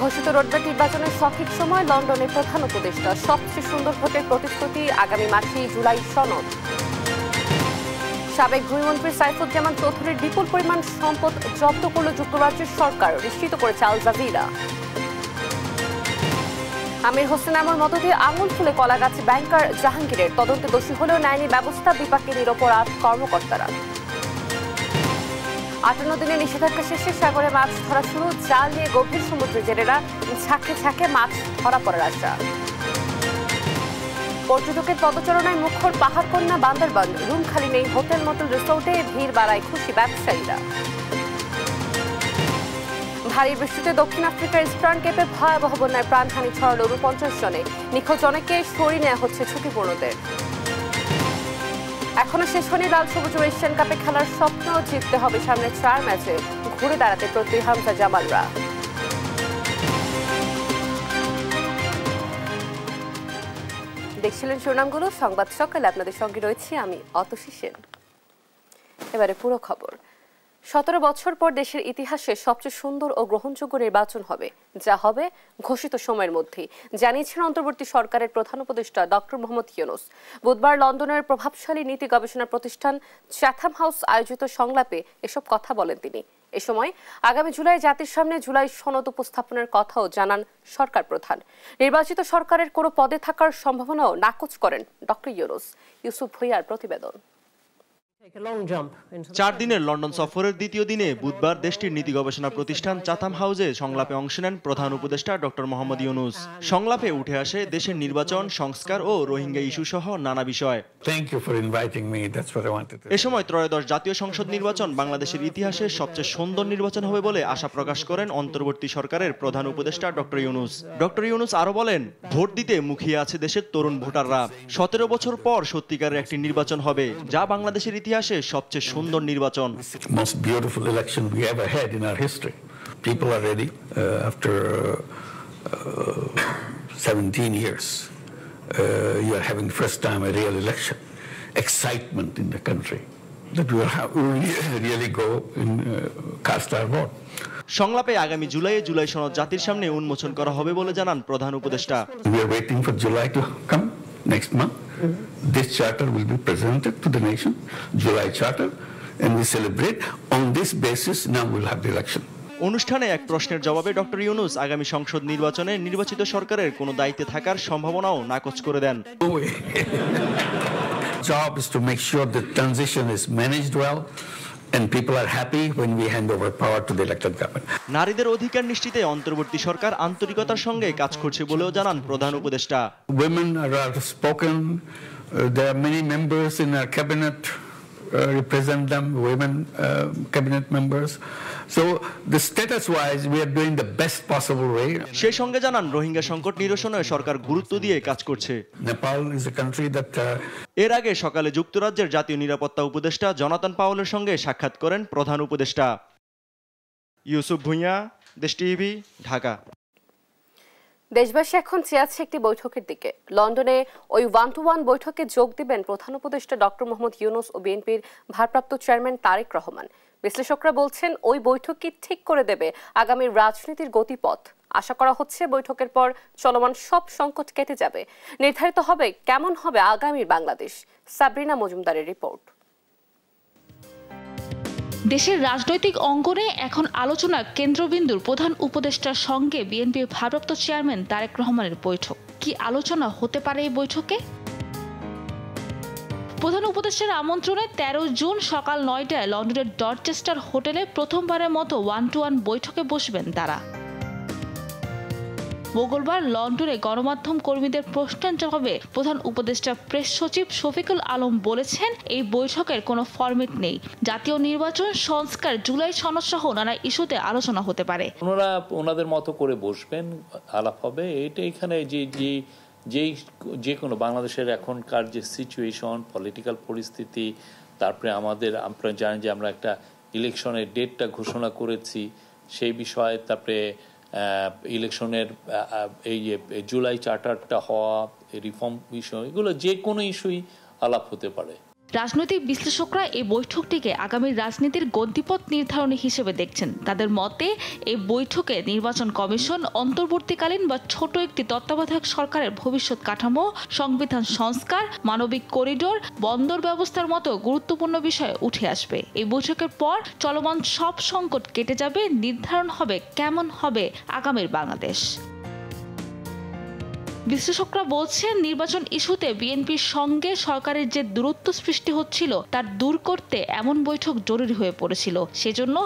ঘোষিত রোডম্যাপ নির্বাচনের সঠিক সময় লন্ডনে প্রধান উপদেষ্টা সবচেয়ে সুন্দর ভোটের প্রতিশ্রুতি আগামী মাসে জুলাই সনদ। সাবেক ভূমিমন্ত্রী সাইফুজ্জামান চৌধুরীর বিপুল পরিমাণ সম্পদ জব্দ করল যুক্তরাজ্যের সরকার, নিশ্চিত করেছে আল জাজিরা। আমির হোসেন আমর মদতে আঙুল ফুলে কলাগাছ ব্যাংকার জাহাঙ্গীরের তদন্তে দোষী হলেও নেয়নি ব্যবস্থা, বিপাকে নিরপরাধ কর্মকর্তারা। 58 দিনের নিষেধাজ্ঞা শেষে সাগরে মাছ ধরা শুরু, জাল নিয়ে গভীর সমুদ্রে জেলেরা ঝাঁকে ঝাঁকে মাছ ধরা পড়ার আশা। পর্যটকের পদচারণায় মুখর পাহাড়কন্যা বান্দরবান, রুম খালি নেই হোটেল মোটেল রিসোর্টে, ভিড় বাড়ায় খুশি ব্যবসায়ীরা। ভারী বৃষ্টিতে দক্ষিণ আফ্রিকার ইস্টার্ন কেপে ভয়াবহ বন্যায় প্রাণহানি ছড়ালো 49 জনে, নিখোঁজ অনেকে সরিয়ে নেওয়া হচ্ছে ঝুঁকিপূর্ণদের। এখনো শেষ হয়নি লাল সবুজ এশিয়ান কাপে খেলার স্বপ্ন, জিততে হবে সামনে 4 ম্যাচে, ঘুরে দাঁড়াতে প্রত্যয়ী হামজা জামালরা। দেখছিলেন শিরোনামগুলো, সংবাদ সকালে আপনাদের সঙ্গে রয়েছি আমি অতসী সেন। এবারে পুরো খবর। 17 বছর পর দেশের ইতিহাসে সবচেয়ে সুন্দর ও গ্রহণযোগ্য নির্বাচন হবে, যা হবে ঘোষিত সময়ের মধ্যেই, জানিয়েছেন অন্তর্বর্তী সরকারের প্রধান উপদেষ্টা ডক্টর মোহাম্মদ ইউনূস। বুধবার লন্ডনের প্রভাবশালী নীতি গবেষণা প্রতিষ্ঠান চ্যাথাম হাউস আয়োজিত সংলাপে এসব কথা বলেন তিনি। এ সময় আগামী জুলাই জাতির সামনে জুলাই সনদ উপস্থাপনের কথাও জানান সরকার প্রধান। নির্বাচিত সরকারের কোনো পদে থাকার সম্ভাবনাও নাকচ করেন ডক্টর ইউনূস। ইউসুফ ভুইয়ার প্রতিবেদন। 4 দিনের লন্ডন সফরের দ্বিতীয় দিনে বুধবার দেশটির নীতি গবেষণা প্রতিষ্ঠান চাথাম হাউসে সংলাপে অংশ নেন প্রধান উপদেষ্টা ডক্টর মোহাম্মদ ইউনূস। সংলাপে উঠে আসে দেশের নির্বাচন, সংস্কার ও রোহিঙ্গা ইস্যু সহ নানা বিষয়। এ সময় ত্রয়োদশ জাতীয় সংসদ নির্বাচন বাংলাদেশের ইতিহাসে সবচেয়ে সুন্দর নির্বাচন হবে বলে আশা প্রকাশ করেন অন্তর্বর্তী সরকারের প্রধান উপদেষ্টা ডক্টর ইউনূস। ডক্টর ইউনূস আরো বলেন, ভোট দিতে মুখিয়ে আছে দেশের তরুণ ভোটাররা। 17 বছর পর সত্যিকারের একটি নির্বাচন হবে, যা বাংলাদেশের ইতিহাসে সবচেয়ে সুন্দর নির্বাচন। Most beautiful election we ever had in our history. People are ready after 17 years. You are having first time a real election. Excitement in the country that we will really go and cast our vote. সংলাপে আগামী জুলাইয়ে জুলাই সনদ জাতির সামনে উন্মোচন করা হবে বলে জানান প্রধান উপদেষ্টা। We are waiting for July to come next month. This charter will be presented to the nation, July charter, and we celebrate. On this basis, now we'll have the election. অনুষ্ঠানে এক প্রশ্নের জবাবে ডক্টর ইউনূস আগামী সংসদ নির্বাচনে নির্বাচিত সরকারের কোনো দায়িত্বে থাকার সম্ভাবনাও নাকচ করে দেন। Job is to make sure the transition is managed well and people are happy when we hand over power to the elected government. নারীদের অধিকার নিশ্চিতে অন্তর্বর্তী সরকার আন্তরিকতার সঙ্গে কাজ করছে বলেও জানান প্রধান উপদেষ্টা। Women are outspoken. There are many members in our cabinet represent them, women cabinet members. So the status wise we are doing the best possible way. সেই সঙ্গে জানান রোহিঙ্গা সংকট নিরসনে সরকার গুরুত্ব দিয়ে কাজ করছে। Nepal is a country that এর আগে সকালে যুক্তরাজ্যের জাতীয় নিরাপত্তা উপদেষ্টা জনাথন পাওয়েলের সঙ্গে সাক্ষাৎ করেন প্রধান উপদেষ্টা। ইউসুফ ভুইয়া, দেশ টিভি, ঢাকা। দেশবাসী এখন চেয়ে আছে একটি বৈঠকের দিকে। লন্ডনে ওই 1-to-1 বৈঠকে যোগ দিবেন প্রধান উপদেষ্টা ডক্টর মোহাম্মদ ইউনূস ও বিএনপির ভারপ্রাপ্ত চেয়ারম্যান তারেক রহমান। বিশ্লেষকরা বলছেন ওই বৈঠকই ঠিক করে দেবে আগামীর রাজনীতির গতিপথ। আশা করা হচ্ছে বৈঠকের পর চলমান সব সংকট কেটে যাবে, নির্ধারিত হবে কেমন হবে আগামীর বাংলাদেশ। সাবরিনা মজুমদারের রিপোর্ট। দেশের রাজনৈতিক অঙ্গনে এখন আলোচনা কেন্দ্রবিন্দুর প্রধান উপদেষ্টার সঙ্গে বিএনপির ভারপ্রাপ্ত চেয়ারম্যান তারেক রহমানের বৈঠক। কি আলোচনা হতে পারে এই বৈঠকে? প্রধান উপদেষ্টার আমন্ত্রণে 13 জুন সকাল 9টায় লন্ডনের ডরচেস্টার হোটেলে প্রথমবারের মতো 1-to-1 বৈঠকে বসবেন তারা। মঙ্গলবার লন্ডনে গণমাধ্যম কর্মীদের প্রশ্নের জবাবে প্রধান উপদেষ্টা প্রেস সচিব শফিকুল আলম বলেছেন, এই বৈঠকের কোনো ফরম্যাট নেই। জাতীয় নির্বাচন, সংস্কার, জুলাই সনদ সহ নানা ইস্যুতে আলোচনা হতে পারে। ওনারা ওনাদের মতো করে বসবেন, আলাপ হবে। এটা এখানে যে কোনো বাংলাদেশের এখনকার যে সিচুয়েশন, পলিটিক্যাল পরিস্থিতি, তারপরে আপনারা জানেন যে আমরা একটা ইলেকশনের ডেটটা ঘোষণা করেছি, সেই বিষয়ে, তারপরে ইলেকশনের এই জুলাই চার্টারটা হওয়া, রিফর্ম বিষয়, এগুলো যে কোনো ইস্যুই আলাপ হতে পারে। রাজনৈতিক বিশ্লেষকরা এই বৈঠকটিকে আগামী রাজনীতির গতিপথ নির্ধারণী হিসেবে দেখছেন। তাদের মতে এই বৈঠকে নির্বাচন কমিশন, অন্তর্বর্তীকালীন বা ছোট একটি তত্ত্বাবধায়ক সরকারের ভবিষ্যৎ কাঠামো, সংবিধান সংস্কার, মানবিক করিডোর, বন্দর ব্যবস্থার মতো গুরুত্বপূর্ণ বিষয় উঠে আসবে। এই বৈঠকের পর চলমান সব সংকট কেটে যাবে, নির্ধারণ হবে কেমন হবে আগামীর বাংলাদেশ। বিশ্লেষকরা বলছেন, নির্বাচন ইস্যুতে বিএনপির সঙ্গে সরকারের যে দূরত্ব সৃষ্টি হচ্ছিল তার দূর করতে এমন বৈঠক জরুরি হয়ে পড়েছিল। সেজন্য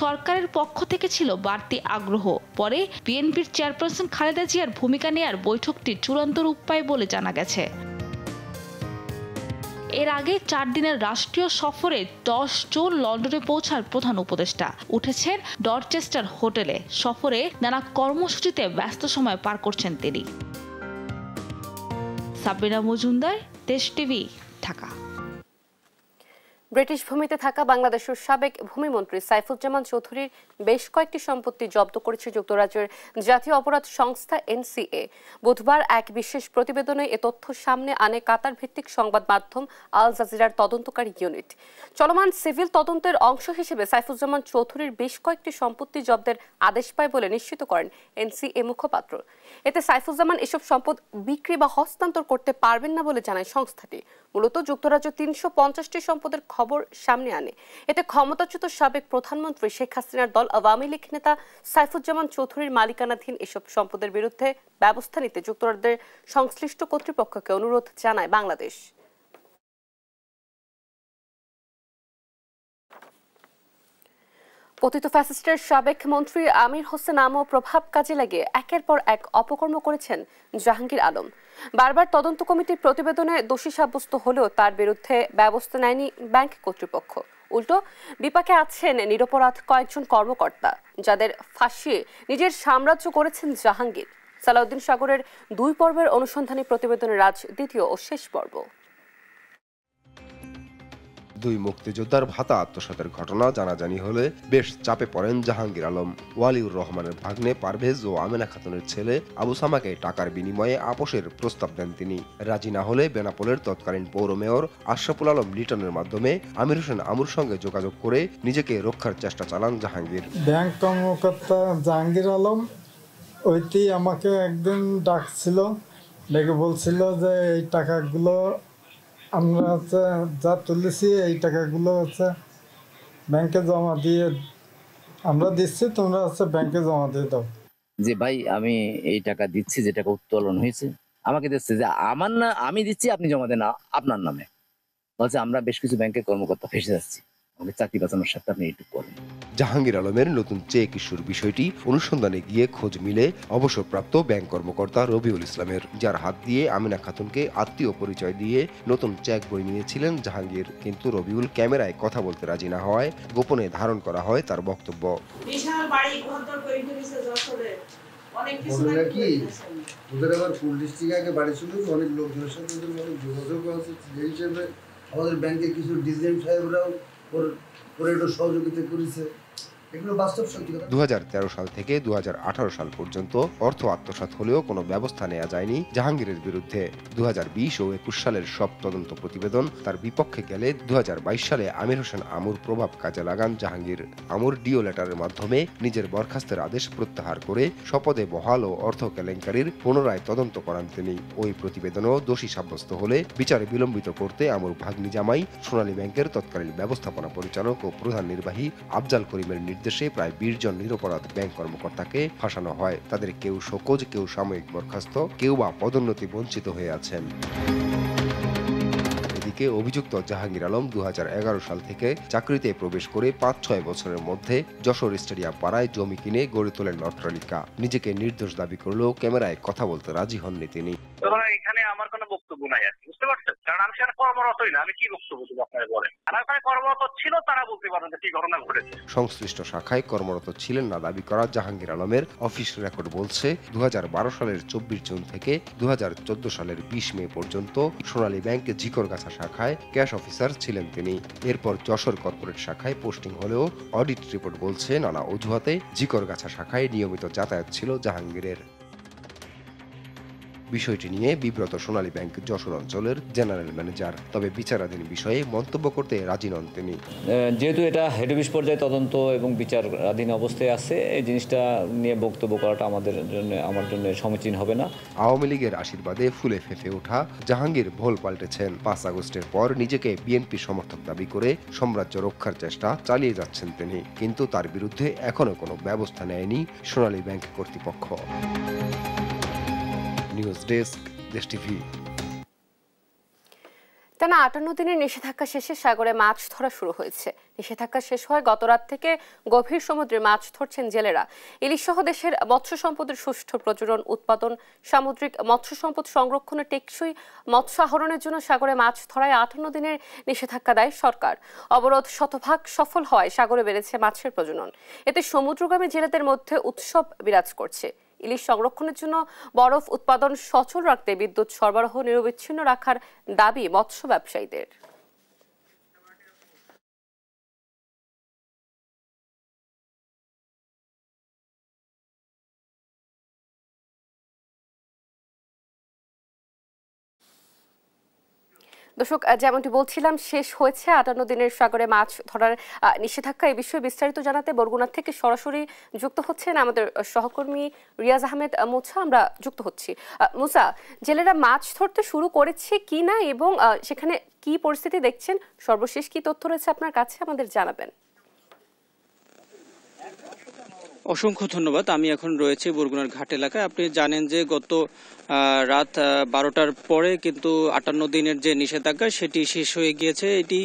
সরকারের পক্ষ থেকে ছিল বাড়তি আগ্রহ। পরে বিএনপির চেয়ারপারসন খালেদা জিয়ার ভূমিকা নেয়ার বৈঠকটি চূড়ান্ত রূপ পায় বলে জানা গেছে। এর আগে 4 দিনের রাষ্ট্রীয় সফরে 10 জুন লন্ডনে পৌঁছার প্রধান উপদেষ্টা উঠেছেন ডরচেস্টার হোটেলে। সফরে নানা কর্মসূচিতে ব্যস্ত সময় পার করছেন তিনি। সাবিনা মজুমদার, দেশ টিভি, ঢাকা। ব্রিটিশ ভূমিতে থাকা বাংলাদেশের সাবেক ভূমিমন্ত্রী সাইফুজ্জামান চৌধুরীর বেশ কয়েকটি সম্পত্তি জব্দ করেছে যুক্তরাজ্যের জাতীয় অপরাধ সংস্থা এনসিএ। বুধবার এক বিশেষ প্রতিবেদনে এ তথ্য সামনে আনে কাতার ভিত্তিক সংবাদ মাধ্যম আল জাজিরার তদন্তকারী ইউনিট। চলমান সিভিল তদন্তের অংশ হিসেবে সাইফুজ্জামান চৌধুরীর বেশ কয়েকটি সম্পত্তি জব্দের আদেশ পায় বলে নিশ্চিত করেন এনসিএ মুখপাত্র। এতে সাইফুজ্জামান এসব সম্পদ বিক্রি বা হস্তান্তর করতে পারবেন না বলে জানায় সংস্থাটি। মূলত যুক্তরাজ্য 350টি সম্পদের খবর সামনে আনে। এতে ক্ষমতাচ্যুত সাবেক প্রধানমন্ত্রী শেখ হাসিনার দল আওয়ামী লীগ নেতা সাইফুজ্জামান চৌধুরীর মালিকানাধীন এসব সম্পদের বিরুদ্ধে ব্যবস্থা নিতে যুক্তরাজ্যের সংশ্লিষ্ট কর্তৃপক্ষকে অনুরোধ জানায় বাংলাদেশ। পতিত ফ্যাসিস্টের সাবেক মন্ত্রী আমির হোসেন আমো প্রভাব কাজে লাগিয়ে একের পর এক অপকর্ম করেছেন জাহাঙ্গীর আলম। বারবার তদন্ত কমিটির প্রতিবেদনে দোষী সাব্যস্ত হলেও তার বিরুদ্ধে ব্যবস্থা নেয়নি ব্যাংক কর্তৃপক্ষ। উল্টো বিপাকে আছেন নিরপরাধ কয়েকজন কর্মকর্তা, যাদের ফাঁসিয়ে নিজের সাম্রাজ্য করেছেন জাহাঙ্গীর। সালাউদ্দিন সাগরের 2 পর্বের অনুসন্ধানী প্রতিবেদনের আজ দ্বিতীয় ও শেষ পর্ব। 2 মুক্তিযোদ্ধার ভাতা আত্মসাতের ঘটনা জানাজানি হলে বেশ চাপে পড়েন জাহাঙ্গীর আলম। ওয়ালিউর রহমানের ভাগ্নে পারভেজ ও আমেনা খাতুনের ছেলে আবু সামাকে টাকার বিনিময়ে আপোষের প্রস্তাব দেন তিনি। রাজি না হলে বেনাপোলের তৎকালীন পৌর মেয়র আশরাফুল আলম লিটনের মাধ্যমে আমির হোসেন আমুর সঙ্গে যোগাযোগ করে নিজেকে রক্ষার চেষ্টা চালান জাহাঙ্গীর। ব্যাংক কর্মকর্তা জাহাঙ্গীর আলম ওইটি আমাকে একদিন ডাকছিল, ডেকে বলছিল যে এই টাকাগুলো আমরা যা তুলেছি এই টাকাগুলো ব্যাংকে জমা দিয়ে আমরা দিচ্ছি, তোমরা ব্যাংকে জমা দিয়ে দাও। যে ভাই আমি এই টাকা দিচ্ছি, যে টাকা উত্তোলন হয়েছে আমাকে দিচ্ছে, যে আমার না আমি দিচ্ছি আপনি জমা দেন আপনার নামে। বলছে আমরা বেশ কিছু ব্যাংকের কর্মকর্তা ফেসে যাচ্ছি, আমাকে চাকরি বাঁচানোর সাথে আপনি এইটুকু করেন। জাহাঙ্গীর আলমের নতুন চেক ইস্যুর বিষয়টি অনুসন্ধানে গিয়ে খোঁজ মিলে অবসরপ্রাপ্ত ব্যাংক কর্মকর্তা রবিউল ইসলামের, যার হাত দিয়ে আমিনা খাতুনকে আত্মীয় পরিচয় দিয়ে নতুন চেক বই নিয়েছিলেন জাহাঙ্গীর। কিন্তু রবিউল ক্যামেরায় কথা বলতে রাজি না হওয়ায় গোপনে ধারণ করা হয় তার বক্তব্য। আমাদের ব্যাংকের কিছু ডিজাইন সাহেবরাও সহযোগিতা করেছে। 2013 সাল থেকে 2018 সাল পর্যন্ত অর্থ আত্মসাৎ হলেও কোনো ব্যবস্থা নেওয়া যায়নি জাহাঙ্গীরের বিরুদ্ধে। 2020 ও 21 সালের সব তদন্ত প্রতিবেদন তার বিপক্ষে গেলে 2022 সালে আমির হোসেন আমুর প্রভাব কাজে লাগান জাহাঙ্গীর। আমুর ডিও লেটারের মাধ্যমে নিজের বরখাস্তের আদেশ প্রত্যাহার করে শপথে বহাল ও অর্থ কেলেঙ্কারির পুনরায় তদন্ত করান তিনি। ওই প্রতিবেদনও দোষী সাব্যস্ত হলে বিচারে বিলম্বিত করতে আমুর ভাগ্নি জামাই সোনালী ব্যাংকের তৎকালীন ব্যবস্থাপনা পরিচালক ও প্রধান নির্বাহী আফজাল করিমের দেশে প্রায় 20 জন নিরপরাধ ব্যাংক কর্মকর্তাকে ফাঁসানো হয়। তাদের কেউ শোকজ, কেউ সাময়িক বরখাস্ত, কেউ বা পদোন্নতি বঞ্চিত হয়ে আছেন। এদিকে অভিযুক্ত জাহাঙ্গীর আলম 2011 সাল থেকে চাকরিতে প্রবেশ করে 5-6 বছরের মধ্যে যশোর স্টেডিয়াম পাড়ায় জমি কিনে গড়ে তোলেন অট্টালিকা। নিজেকে নির্দোষ দাবি করলেও ক্যামেরায় কথা বলতে রাজি হননি তিনি। এখানে আমার কোনো বক্তব্য নাই আর, বুঝতে পারছেন? কারণ আমি সেখানে কর্মরতই না, আমি কি বক্তব্য দেবো আপনারা বলেন? আর ওখানে কর্মরত ছিল তারা বলতে পারেন যে কি ঘটনা ঘটেছে। সংশ্লিষ্ট শাখায় কর্মরত ছিলেন না দাবি করা জাহাঙ্গীর আলমের অফিস রেকর্ড বলছে 2012 সালের 24 জুন থেকে 2014 সালের 20 মে পর্যন্ত সোনালী ব্যাংক ঝিকরগাছা শাখায় ক্যাশ অফিসার ছিলেন তিনি। এরপর যশোর কর্পোরেট শাখায় পোস্টিং হলেও অডিট রিপোর্ট বলছে নানা অজুহাতে ঝিকরগাছা শাখায় নিয়মিত যাতায়াত ছিল জাহাঙ্গীরের। বিষয়টি নিয়ে বিব্রত সোনালী ব্যাংক যশোর অঞ্চলের জেনারেল ম্যানেজার। তবে বিচারাধীন বিষয়ে মন্তব্য করতে রাজি নন তিনি। যেহেতু এটা হেড অফিস পর্যায়ে তদন্ত এবং বিচারাধীন অবস্থায় আছে, এই জিনিসটা নিয়ে বক্তব্য করাটা আমার জন্য সমীচীন হবে না। আওয়ামী লীগের আশীর্বাদে ফুলে ফেঁপে ওঠা জাহাঙ্গীর ভোল পাল্টেছেন। 5 আগস্টের পর নিজেকে বিএনপি সমর্থক দাবি করে সাম্রাজ্য রক্ষার চেষ্টা চালিয়ে যাচ্ছেন তিনি, কিন্তু তার বিরুদ্ধে এখনো কোনো ব্যবস্থা নেয়নি সোনালী ব্যাংক কর্তৃপক্ষ। নিউজ ডেস্ক, দেশ টিভি। টানা 58 দিনের নিষেধাজ্ঞা শেষে সাগরে মাছ ধরা শুরু হয়েছে। নিষেধাজ্ঞা শেষ হয় গত রাত থেকে গভীর সমুদ্রে মাছ ধরছেন জেলেরা। ইলিশ সহ দেশের মৎস্য সম্পদের সুষ্ঠু প্রজনন, উৎপাদন, সামুদ্রিক মৎস্য সম্পদ সংরক্ষণে টেকসই মৎস্য আহরণের জন্য সাগরে মাছ ধরায় 58 দিনের নিষেধাজ্ঞা দেয় সরকার। অবরোধ শতভাগ সফল হওয়ায় সাগরে বেড়েছে মাছের প্রজনন। এতে সমুদ্রগামী জেলেদের মধ্যে উৎসব বিরাজ করছে। ইলিশ সংরক্ষণের জন্য বরফ উৎপাদন সচল রাখতে বিদ্যুৎ সরবরাহ নিরবিচ্ছিন্ন রাখার দাবি মৎস্য ব্যবসায়ীদের। দর্শক, যেমনটি বলছিলাম, শেষ হয়েছে 58 দিনের সাগরে মাছ ধরার নিষেধাজ্ঞা। এই বিষয়ে বিস্তারিত জানাতে বরগুনা থেকে সরাসরি যুক্ত হচ্ছেন আমাদের সহকর্মী রিয়াজ আহমেদ মুসা। আমরা যুক্ত হচ্ছি। মুসা, জেলেরা মাছ ধরতে শুরু করেছে কি না এবং সেখানে কি পরিস্থিতি দেখছেন, সর্বশেষ কি তথ্য রয়েছে আপনার কাছে আমাদের জানাবেন। অসংখ্য ধন্যবাদ। আমি এখন রয়েছে বরগুনার ঘাট এলাকায়। আপনি জানেন যে গত রাত 12টার পরে কিন্তু 58 দিনের যে নিষেধাজ্ঞা সেটি শেষ হয়ে গিয়েছে। এটি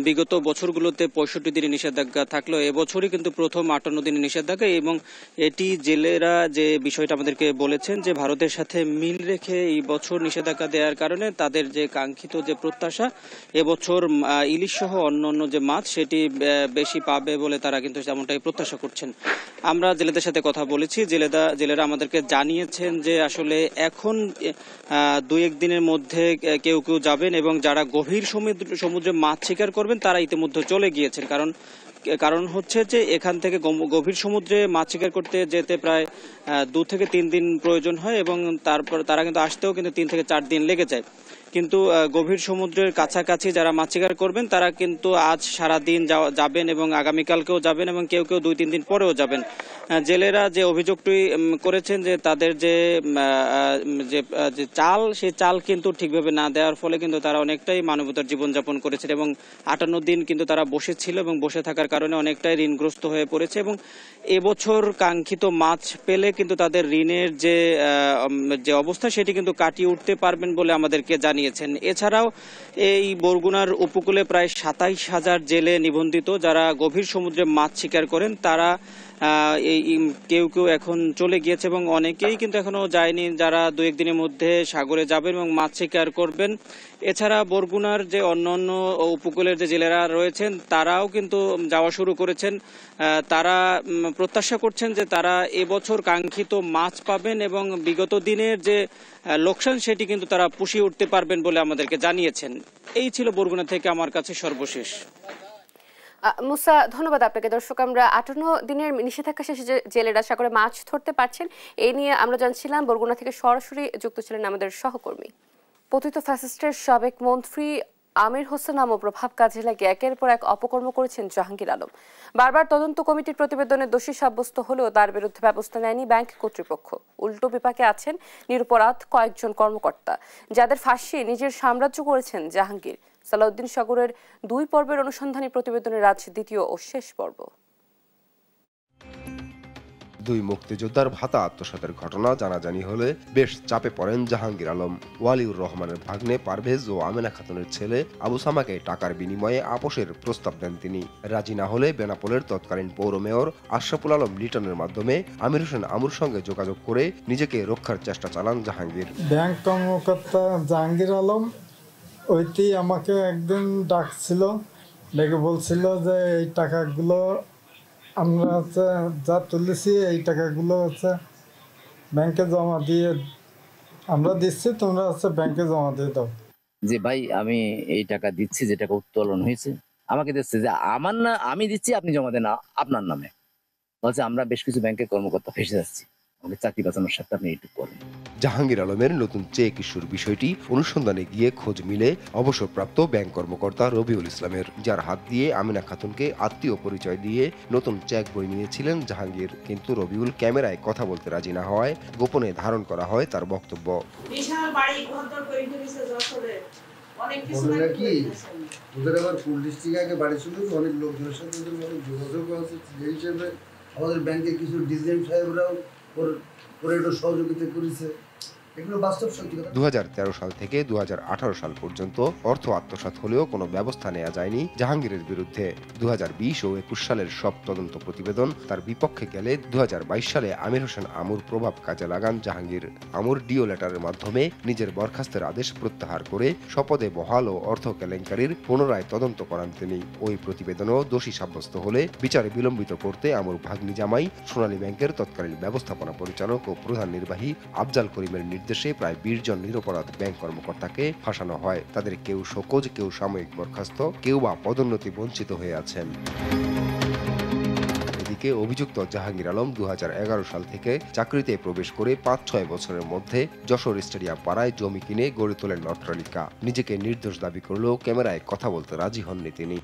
বিগত বছরগুলোতে 65 দিনের নিষেধাজ্ঞা থাকলেও এবছরই কিন্তু প্রথম 58 দিনের নিষেধাজ্ঞা, এবং এটি জেলেরা যে বিষয়টা আমাদেরকে বলেছেন যে ভারতের সাথে মিল রেখে এই বছর নিষেধাজ্ঞা দেওয়ার কারণে তাদের যে কাঙ্ক্ষিত যে প্রত্যাশা, এবছর ইলিশ সহ অন্যান্য যে মাছ সেটি বেশি পাবে বলে তারা কিন্তু তেমনটাই প্রত্যাশা করছেন। আমরা জেলেদের সাথে কথা বলেছি। জেলেরা আমাদেরকে জানিয়েছেন যে আসলে এখন 2-1 দিনের মধ্যে কেউ কেউ যাবেন, এবং যারা গভীর সমুদ্রে মাছ শিকার করবেন তারা ইতিমধ্যে চলে গিয়েছেন। কারণ হচ্ছে যে এখান থেকে গভীর সমুদ্রে মাছ শিকার করতে যেতে প্রায় 2 থেকে 3 দিন প্রয়োজন হয়, এবং তারপর তারা কিন্তু আসতেও কিন্তু 3 থেকে 4 দিন লেগে যায়। কিন্তু গভীর সমুদ্রের কাছাকাছি যারা মাছ শিকার করবেন তারা কিন্তু আজ সারাদিন যাবেন এবং আগামীকালকেও যাবেন, এবং কেউ কেউ 2-3 দিন পরেও যাবেন। জেলেরা যে অভিযোগটি করেছেন যে তাদের যে চাল, সেই চাল কিন্তু ঠিকভাবে না দেওয়ার ফলে কিন্তু তারা অনেকটাই মানবতার জীবনযাপন করেছেন, এবং 58 দিন কিন্তু তারা বসেছিল এবং বসে থাকার কারণে অনেকটাই ঋণগ্রস্ত হয়ে পড়েছে। এবং এবছর কাঙ্ক্ষিত মাছ পেলে কিন্তু তাদের ঋণের যে অবস্থা সেটি কিন্তু কাটিয়ে উঠতে পারবেন বলে আমাদেরকে জানিয়েছেন। এছাড়াও এই বরগুনার উপকূলে প্রায় 27,000 জেলে নিবন্ধিত যারা গভীর সমুদ্রে মাছ শিকার করেন, তারা কেউ কেউ এখন চলে গিয়েছে এবং অনেকেই কিন্তু এখনো যায়নি, যারা 2-1 দিনের মধ্যে সাগরে যাবেন এবং মাছ শিকার করবেন। এছাড়া বরগুনার যে অন্যান্য উপকূলের যে জেলেরা রয়েছেন তারাও কিন্তু যাওয়া শুরু করেছেন। তারা প্রত্যাশা করছেন যে তারা এবছর কাঙ্ক্ষিত মাছ পাবেন এবং বিগত দিনের যে লোকসান সেটি কিন্তু তারা পুষিয়ে উঠতে পারবেন বলে আমাদেরকে জানিয়েছেন। এই ছিল বরগুনা থেকে আমার কাছে সর্বশেষ। মুসা, ধন্যবাদ আপনাকে। দর্শক, আমরা 58 দিনের নিষেধাজ্ঞা শেষে জেলেরা সাগরে মাছ ধরতে পারছেন এই নিয়ে আমরা জানছিলাম। বরগুনা থেকে সরাসরি যুক্ত ছিলেন আমাদের সহকর্মী। পতিত ফ্যাসিস্টের সাবেক মন্ত্রী আমির হোসেন আমু প্রভাব কাজে লাগিয়ে একের পর এক অপকর্ম করেছেন জাহাঙ্গীর আলম। বারবার তদন্ত কমিটির প্রতিবেদনে দোষী সাব্যস্ত হলেও তার বিরুদ্ধে ব্যবস্থা নেয়নি ব্যাংক কর্তৃপক্ষ। উল্টো বিপাকে আছেন নিরপরাধ কয়েকজন কর্মকর্তা, যাদের ফাঁসিয়ে নিজের সাম্রাজ্য করেছেন জাহাঙ্গীর। সালাউদ্দিন সাগরের 2 পর্বের অনুসন্ধানী প্রতিবেদনের আজ দ্বিতীয় ও শেষ পর্ব। 2 মুক্তিযোদ্ধার ভাতা আত্মসাতের ঘটনা জানাজানি হলে বেশ চাপে পড়েন জাহাঙ্গীর আলম। ওয়ালিউর রহমানের ভাগ্নে পারভেজ ও আমেনা খাতুনের ছেলে আবু সামাকে টাকার বিনিময়ে আপোষের প্রস্তাব দেন তিনি। রাজি না হলে বেনাপোলের তৎকালীন পৌর মেয়র আশরাফুল আলম লিটনের মাধ্যমে আমির হোসেন আমুর সঙ্গে যোগাযোগ করে নিজেকে রক্ষার চেষ্টা চালান জাহাঙ্গীর। ব্যাংক কর্মকর্তা জাহাঙ্গীর আলম ওইটি আমাকে একদিন ডাকছিল, ডেকে বলছিল যে এই টাকাগুলো আমরা যা তুলেছি এই টাকাগুলো ব্যাংকে জমা দিয়ে আমরা দিচ্ছি, তোমরা ব্যাংকে জমা দিয়ে দাও। যে ভাই আমি এই টাকা দিচ্ছি, যে টাকা উত্তোলন হয়েছে আমাকে দিচ্ছে, যে আমার না আমি দিচ্ছি আপনি জমা দেন আপনার নামে। বলছে আমরা বেশ কিছু ব্যাংকের কর্মকর্তা ফেসে যাচ্ছি। আমাকে চাকরি বাঁচানোর সাথে আপনি এইটুকু করেন। জাহাঙ্গীর আলমের নতুন চেক ইস্যুর বিষয়টি অনুসন্ধানে গিয়ে খোঁজ মিলে অবসরপ্রাপ্ত ব্যাংক কর্মকর্তা রবিউল ইসলামের, যার হাত দিয়ে আমিনা খাতুনকে আত্মীয় পরিচয় দিয়ে নতুন চেক বই নিয়েছিলেন জাহাঙ্গীর। কিন্তু রবিউল ক্যামেরায় কথা বলতে রাজি না হওয়ায় গোপনে ধারণ করা হয় তার বক্তব্য। আমাদের ব্যাংকের কিছু ডিসিএম সাহেবরাও ওর একটু সহযোগিতা করেছে। 2013 সাল থেকে 2018 সাল পর্যন্ত অর্থ আত্মসাৎ হলেও কোনো ব্যবস্থা নেওয়া যায়নি জাহাঙ্গীরের বিরুদ্ধে। 2020 ও 21 সালের সব তদন্ত প্রতিবেদন তার বিপক্ষে গেলে 2022 সালে আমির হোসেন আমুর প্রভাব কাজে লাগান জাহাঙ্গীর। আমুর ডিও লেটারের মাধ্যমে নিজের বরখাস্তের আদেশ প্রত্যাহার করে শপথে বহাল ও অর্থ কেলেঙ্কারির পুনরায় তদন্ত করান তিনি। ওই প্রতিবেদনও দোষী সাব্যস্ত হলে বিচারে বিলম্বিত করতে আমুর ভাগ্নি জামাই সোনালী ব্যাংকের তৎকালীন ব্যবস্থাপনা পরিচালক ও প্রধান নির্বাহী আফজাল করিমের নির্দেশে প্রায় 20 জন নিরপরাধ ব্যাংক কর্মকর্তাকে ফাঁসানো হয়। তাদের কেউ শোকজ, কেউ সাময়িক বরখাস্ত, কেউ বা পদোন্নতি বঞ্চিত হয়ে আছেন। এদিকে অভিযুক্ত জাহাঙ্গীর আলম 2011 সাল থেকে চাকরিতে প্রবেশ করে 5-6 বছরের মধ্যে যশোর স্টেডিয়াম পাড়ায় জমি কিনে গড়ে তোলেন অট্টালিকা। নিজেকে নির্দোষ দাবি করলেও ক্যামেরায় কথা বলতে রাজি হননি তিনি।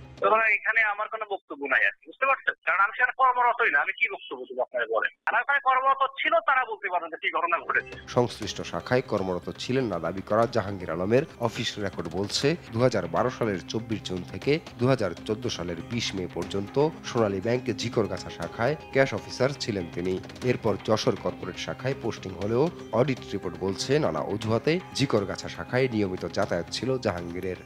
এখানে আমার কোনো বক্তব্য নাই আর কি, বুঝতে পারছেন? কারণ আমি সেখানে কর্মরতই না, আমি কি বক্তব্য দেবো আপনারা বলেন? আর ওখানে কর্মরত ছিল, তারা বলতে পারেন যে কি ঘটনা ঘটেছে। সংশ্লিষ্ট শাখায় কর্মরত ছিলেন না দাবি করা জাহাঙ্গীর আলমের অফিস রেকর্ড বলছে 2012 সালের 24 জুন থেকে 2014 সালের 20 মে পর্যন্ত সোনালী ব্যাংক ঝিকরগাছা শাখায় ক্যাশ অফিসার ছিলেন তিনি। এরপর যশোর কর্পোরেট শাখায় পোস্টিং হলেও অডিট রিপোর্ট বলছে নানা অজুহাতে ঝিকরগাছা শাখায় নিয়মিত যাতায়াত ছিল জাহাঙ্গীরের।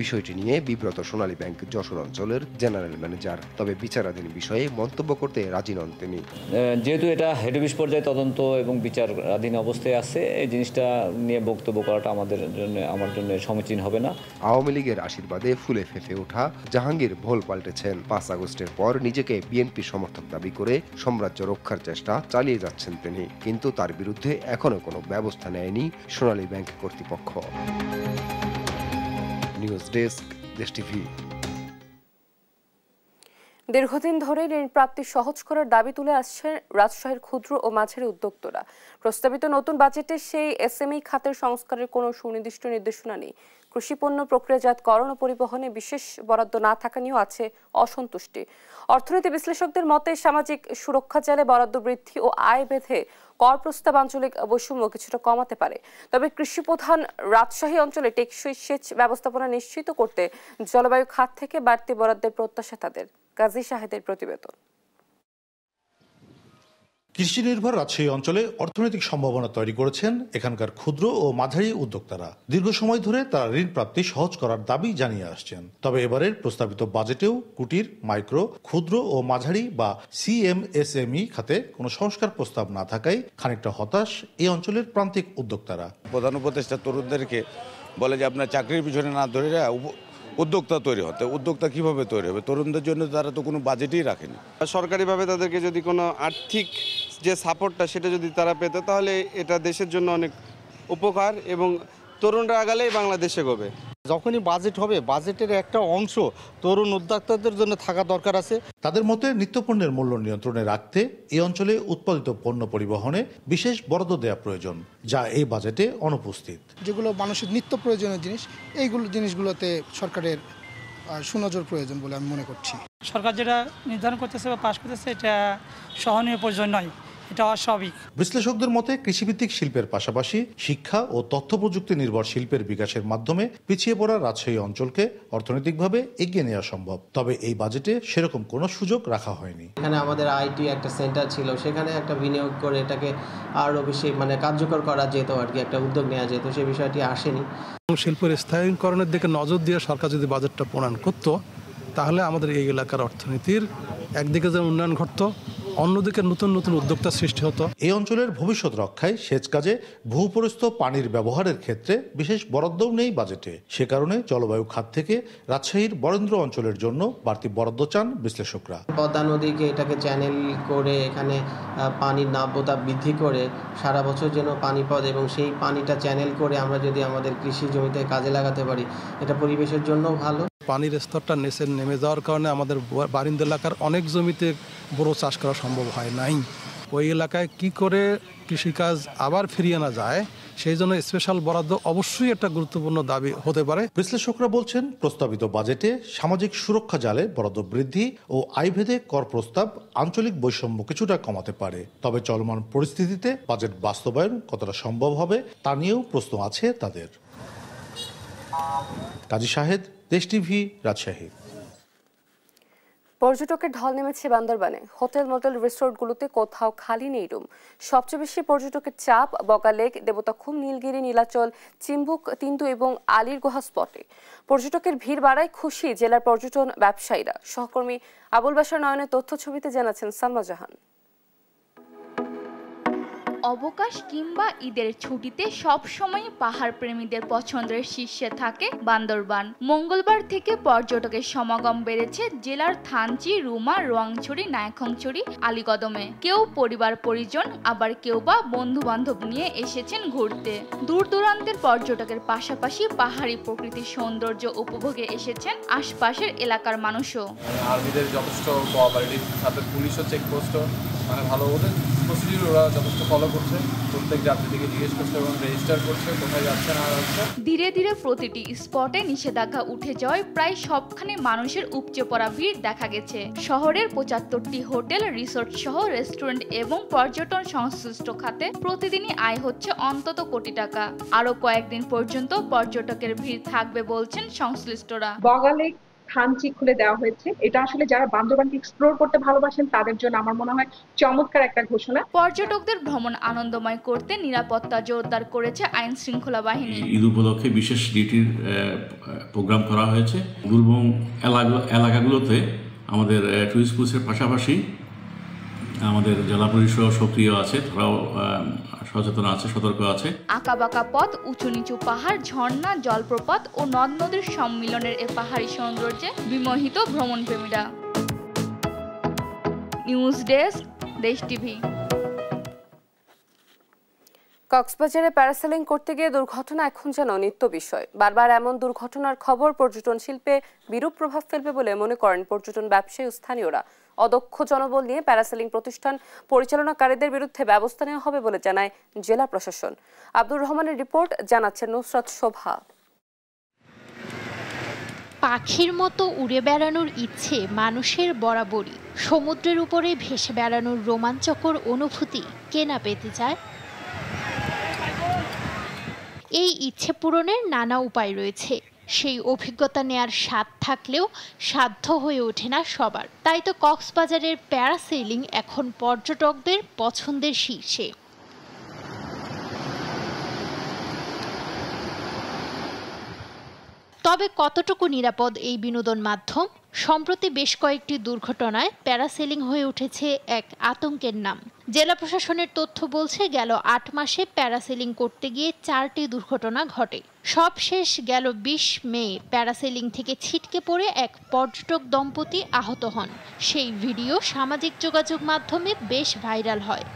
বিষয়টি নিয়ে বিব্রত সোনালী ব্যাংক যশোর অঞ্চলের জেনারেল ম্যানেজার, তবে বিচারাধীন বিষয়ে মন্তব্য করতে রাজি নন তিনি। যেহেতু এটা হেড অফিস পর্যায়ে তদন্ত এবং বিচারাধীন অবস্থায় আছে, এই জিনিসটা নিয়ে বক্তব্য করাটা আমার জন্য সমীচীন হবে না। আওয়ামী লীগের আশীর্বাদে ফুলে ফেঁপে ওঠা জাহাঙ্গীর ভোল পাল্টেছেন। 5 আগস্টের পর নিজেকে বিএনপি সমর্থক দাবি করে সাম্রাজ্য রক্ষার চেষ্টা চালিয়ে যাচ্ছেন তিনি, কিন্তু তার বিরুদ্ধে এখনো কোনো ব্যবস্থা নেয়নি সোনালী ব্যাংক কর্তৃপক্ষ। নিউজ ডেস্ক, দেশ টিভি। দীর্ঘদিন ধরে ঋণ প্রাপ্তি সহজ করার দাবি তুলে আসছে রাজশাহীর ক্ষুদ্র ও মাঝারি উদ্যোক্তারা। প্রস্তাবিত নতুন বাজেটে সেই এসএমই খাতের সংস্কারের কোনো সুনির্দিষ্ট নির্দেশনা নেই। কৃষি পণ্য প্রক্রিয়াজাতকরণ ও পরিবহনে বিশেষ বরাদ্দ না থাকা নিয়েও আছে অসন্তুষ্টি। অর্থনীতি বিশ্লেষকদের মতে সামাজিক সুরক্ষা জালে বরাদ্দ বৃদ্ধি ও আয় বেঁধে কর প্রস্তাব আঞ্চলিক বৈষম্য কিছুটা কমাতে পারে। তবে কৃষি প্রধান রাজশাহী অঞ্চলে টেকসই সেচ ব্যবস্থাপনা নিশ্চিত করতে জলবায়ু খাত থেকে বাড়তি বরাদ্দের প্রত্যাশা তাদের। কাজী শাহেদের প্রতিবেদন। কৃষি নির্ভর রাজশাহী অঞ্চলে অর্থনৈতিক সম্ভাবনা তৈরি করেছেন এখানকার ক্ষুদ্র ও মাঝারি উদ্যোক্তারা। দীর্ঘ সময় ধরে তারা ঋণ প্রাপ্তি সহজ করার দাবি জানিয়ে আসছেন। তবে এবারের প্রস্তাবিত বাজেটেও কুটির, মাইক্রো, ক্ষুদ্র ও মাঝারি বা সিএমএসএমই খাতে কোনো সংস্কার প্রস্তাব না থাকায় খানিকটা হতাশ এই অঞ্চলের প্রান্তিক উদ্যোক্তারা। প্রধান উপদেষ্টা তরুণদেরকে বলে যে আপনার চাকরির পিছনে না ধরে উদ্যোক্তা তৈরি হতে। উদ্যোক্তা কিভাবে তৈরি হবে? তরুণদের জন্য তারা তো কোনো বাজেটই রাখেনি। সরকারিভাবে তাদেরকে যদি কোনো আর্থিক যে সাপোর্টটা সেটা যদি তারা পেত, তাহলে এটা দেশের জন্য অনেক উপকার এবং তরুণরা আগালেই বাংলাদেশে গবে। যখনই বাজেট হবে, বাজেটের একটা অংশ তরুণ উদ্যোক্তাদের জন্য থাকা দরকার আছে। তাদের মতে নিত্যপণ্যের মূল্য নিয়ন্ত্রণে রাখতে এই অঞ্চলে উৎপাদিত পণ্য পরিবহনে বিশেষ বরাদ্দ দেওয়া প্রয়োজন, যা এই বাজেটে অনুপস্থিত। যেগুলো মানুষের নিত্য প্রয়োজনীয় জিনিস, এইগুলো জিনিসগুলোতে সরকারের সুনজর প্রয়োজন বলে আমি মনে করছি। সরকার যেটা নির্ধারণ করতেছে বা পাশ করতেছে, এটা সহনীয় প্রয়োজন নয়, এটা অস্বাভাবিক। বিশ্লেষকদের মতে কৃষিভিত্তিক শিল্পের পাশাপাশি শিক্ষা ও তথ্য প্রযুক্তি নির্ভর শিল্পের বিকাশের মাধ্যমে পিছিয়ে পড়া রাজশাহী অঞ্চলকে অর্থনৈতিকভাবে এগিয়ে নেওয়া সম্ভব। তবে এই বাজেটে সেরকম কোনো সুযোগ রাখা হয়নি। এখানে আমাদের আইটি একটা সেন্টার ছিল, সেখানে একটা বিনিয়োগ করে এটাকে আরও বেশি কার্যকর করা যেত আর কি, একটা উদ্যোগ নেওয়া যেত, সেই বিষয়টি আসেনি। শিল্পের স্থায়ীকরণের দিকে নজর দিয়ে সরকার যদি বাজেটটা প্রণয়ন করতো, তাহলে আমাদের এই এলাকার অর্থনীতির একদিকে যেমন উন্নয়ন ঘটতো, অন্যদিকে নতুন নতুন উদ্যোক্তা সৃষ্টি হতো। এই অঞ্চলের ভবিষ্যৎ রক্ষায় সেচ কাজে ভূপরিস্থ পানির ব্যবহারের ক্ষেত্রে বিশেষ বরাদ্দও নেই বাজেটে। সে কারণে জলবায়ু খাত থেকে রাজশাহীর বরেন্দ্র অঞ্চলের জন্য বাড়তি বরাদ্দ চান বিশ্লেষকরা। পদ্মা নদীকে এটাকে চ্যানেল করে এখানে পানির নাব্যতা বৃদ্ধি করে সারা বছর যেন পানি পদ এবং সেই পানিটা চ্যানেল করে আমরা যদি আমাদের কৃষি জমিতে কাজে লাগাতে পারি, এটা পরিবেশের জন্য ভালো। পানির স্তরটা নিচে নেমে যাওয়ার কারণে আমাদের বারিন্দা এলাকার অনেক জমিতে বড় চাষ করা সম্ভব হয় নাই। ওই এলাকায় কি করে কৃষিকাজ আবার ফিরিয়ে আনা যায় সেই জন্য স্পেশাল বরাদ্দ অবশ্যই একটা গুরুত্বপূর্ণ দাবি হতে পারে। বিশ্লেষকরা বলছেন প্রস্তাবিত বাজেটে সামাজিক সুরক্ষা জালে বরাদ্দ বৃদ্ধি ও আয়ভেদে কর প্রস্তাব আঞ্চলিক বৈষম্য কিছুটা কমাতে পারে। তবে চলমান পরিস্থিতিতে বাজেট বাস্তবায়ন কতটা সম্ভব হবে তা নিয়েও প্রশ্ন আছে তাদের। কাজী শাহেদ, দেশ টিভি, রাজশাহী। পর্যটকের ঢল নেমেছে বান্দরবানে। হোটেল, মোটেল, রিসোর্টগুলোতে কোথাও খালি নেই রুম। সবচেয়ে বেশি পর্যটকের চাপ বগা লেক, দেবতাখুম, নীলগিরি, নীলাচল, চিম্বুক, তিন্দু এবং আলীর গুহা স্পটে। পর্যটকের ভিড় বাড়ায় খুশি জেলার পর্যটন ব্যবসায়ীরা। সহকর্মী আবুল বাশার নয়নের তথ্য ছবিতে জানাচ্ছেন সালমা জাহান। অবকাশ কিংবা ঈদের ছুটিতে সবসময় পাহাড় প্রেমীদের পছন্দের শীর্ষে থাকে বান্দরবান। মঙ্গলবার থেকে পর্যটকের সমাগম বেড়েছে জেলার থানচি, রুমা, রোয়াংছড়ি, নায়খংছড়ি, আলীকদমে। কেউ পরিবার পরিজন, আবার কেউ বা বন্ধু বান্ধব নিয়ে এসেছেন ঘুরতে। দূর দূরান্তের পর্যটকের পাশাপাশি পাহাড়ি প্রকৃতির সৌন্দর্য উপভোগে এসেছেন আশপাশের এলাকার মানুষও। আর্মিদের যথেষ্ট কোঅপারেটিভ, সাথে পুলিশও চেকপোস্টও ভালো, ওদের প্রসিডিউর ওরা যথেষ্ট ফলো করছে। প্রত্যেক যাত্রীকে জিজ্ঞেস করছে এবং রেজিস্টার করছে কোথায় যাচ্ছে না যাচ্ছে। ধীরে ধীরে প্রতিটি স্পটে নিষেধাজ্ঞা উঠে যাওয়ায় প্রায় সবখানে মানুষের উপচে পড়া ভিড় দেখা গেছে। শহরের 75টি হোটেল, রিসোর্ট সহ রেস্টুরেন্ট এবং পর্যটন সংশ্লিষ্ট খাতে প্রতিদিনই আয় হচ্ছে অন্তত কোটি টাকা। আরো কয়েকদিন পর্যন্ত পর্যটকের ভিড় থাকবে বলছেন সংশ্লিষ্টরা। বগালেক, থানচি খুলে দেওয়া হয়েছে। এটা আসলে যারা বান্দরবানকে এক্সপ্লোর করতে ভালোবাসেন তাদের জন্য আমার মনে হয় চমৎকার একটা ঘোষণা। পর্যটকদের ভ্রমণ আনন্দময় করতে নিরাপত্তা জোরদার করেছে আইন শৃঙ্খলা বাহিনী। ঈদ উপলক্ষে বিশেষ ডিউটির প্রোগ্রাম করা হয়েছে। দুর্গম এলাকাগুলোতে আমাদের টুরিস্ট পুলিশের পাশাপাশি আমাদের জেলা পুলিশও সক্রিয় আছে, তারাও সচেতন আছে, সতর্ক আছে। আঁকাবাঁকা পথ, উঁচু নিচু পাহাড়, ঝর্ণা, জলপ্রপাত ও নদ নদীর সম্মিলনের এ পাহাড়ি সৌন্দর্যে বিমোহিত ভ্রমণপ্রেমীরা। নিউজ ডেস্ক, দেশ টিভি। কক্সবাজারে প্যারাসেলিং করতে গিয়ে দুর্ঘটনা এখন যেন নিত্য বিষয়। বারবার এমন দুর্ঘটনার খবর পর্যটন শিল্পে বিরূপ প্রভাব ফেলবে বলে মনে করেন পর্যটন ব্যবসায়ী ও স্থানীয়রা। অদক্ষ জনবল নিয়ে প্যারাসেলিং প্রতিষ্ঠান পরিচালনাকারীদের বিরুদ্ধে ব্যবস্থা নেওয়া হবে বলে জানায় জেলা প্রশাসন। আব্দুর রহমানের রিপোর্ট, জানাচ্ছেন নুসরাত শোভা। পাখির মতো উড়ে বেড়ানোর ইচ্ছে মানুষের বরাবরই। সমুদ্রের উপরে ভেসে বেড়ানোর রোমাঞ্চকর অনুভূতি কে না পেতে চায়? এই ইচ্ছে পূরণের নানা উপায় রয়েছে। সেই অভিজ্ঞতা নেয়ার স্বাদ থাকলেও সাধ্য হয়ে ওঠে না সবার। তাই তো কক্সবাজারের প্যারাসেলিং এখন পর্যটকদের পছন্দের শীর্ষে। তবে কতটুকু নিরাপদ এই বিনোদন মাধ্যম? সম্প্রতি বেশ কয়েকটি দুর্ঘটনায় প্যারাসেলিং হয়ে উঠেছে এক আতঙ্কের নাম। জেলা প্রশাসনের তথ্য বলছে গেল 8 মাসে প্যারাসেলিং করতে গিয়ে 4টি দুর্ঘটনা ঘটে। সবশেষ গেল 20 মে প্যারাসেলিং থেকে ছিটকে পড়ে এক পর্যটক দম্পতি আহত হন। সেই ভিডিও সামাজিক যোগাযোগ মাধ্যমে বেশ ভাইরাল হয়।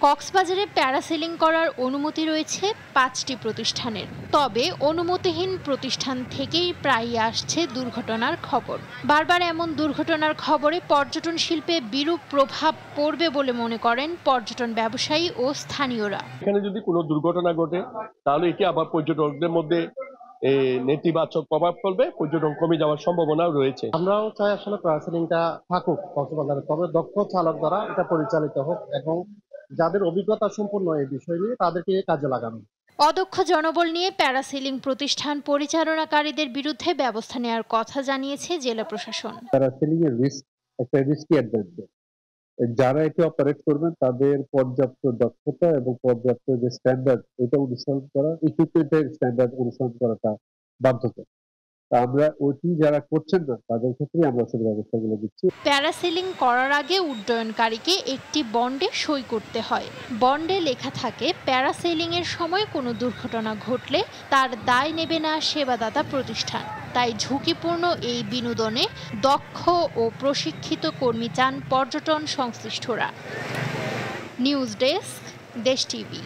কক্সবাজারে প্যারাসেলিং করার অনুমতি রয়েছে 5টি প্রতিষ্ঠানের। তবে অনুমতিহীন প্রতিষ্ঠান থেকেই প্রায়ই আসছে দুর্ঘটনার খবর। বারবার এমন দুর্ঘটনার খবরে পর্যটন শিল্পে বিরূপ প্রভাব পড়বে বলে মনে করেন পর্যটন ব্যবসায়ী ও স্থানীয়রা। এখানে যদি কোনো দুর্ঘটনা ঘটে তাহলে এটি আবার পর্যটকদের মধ্যে নেতিবাচক প্রভাব ফেলবে, পর্যটন কমে যাওয়ার সম্ভাবনাও রয়েছে। আমরাও চাই আসলে প্যারাসেলিংটা থাকুক কক্সবাজারে, তবে দক্ষ চালক দ্বারা এটা পরিচালিত হোক এবং যাদের অভিজ্ঞতা সম্পন্ন এই বিষয় নিয়ে তাদেরকে কাজে লাগানো। অদক্ষ জনবল নিয়ে প্যারাসেলিং প্রতিষ্ঠান পরিচালনাকারীদের বিরুদ্ধে ব্যবস্থা নেওয়ার কথা জানিয়েছে জেলা প্রশাসন। প্যারাসেলিং এর রিস্ক একটা রিস্কি অ্যাডভেঞ্চার। যারা এটি অপারেট করবেন তাদের পর্যাপ্ত দক্ষতা এবং পর্যাপ্ত যে স্ট্যান্ডার্ড এটা অনুসরণ করা, ইকুইপমেন্টের স্ট্যান্ডার্ড অনুসরণ করাটা বাধ্যতা। আমরা ওটি যারা করছেন না তাদের ক্ষেত্রে আমরা সেই ব্যবস্থাগুলো দিচ্ছি। প্যারাসেলিং করার আগে উড্ডয়নকারীকে একটি বন্ডে সই করতে হয়। বন্ডে লেখা থাকে প্যারাসেলিং এর সময় কোনো দুর্ঘটনা ঘটলে তার দায় নেবে না সেবাদাতা প্রতিষ্ঠান। তাই ঝুঁকিপূর্ণ এই বিনোদনে দক্ষ ও প্রশিক্ষিত কর্মী চান পর্যটন সংশ্লিষ্টরা। নিউজ ডেস্ক, দেশ টিভি।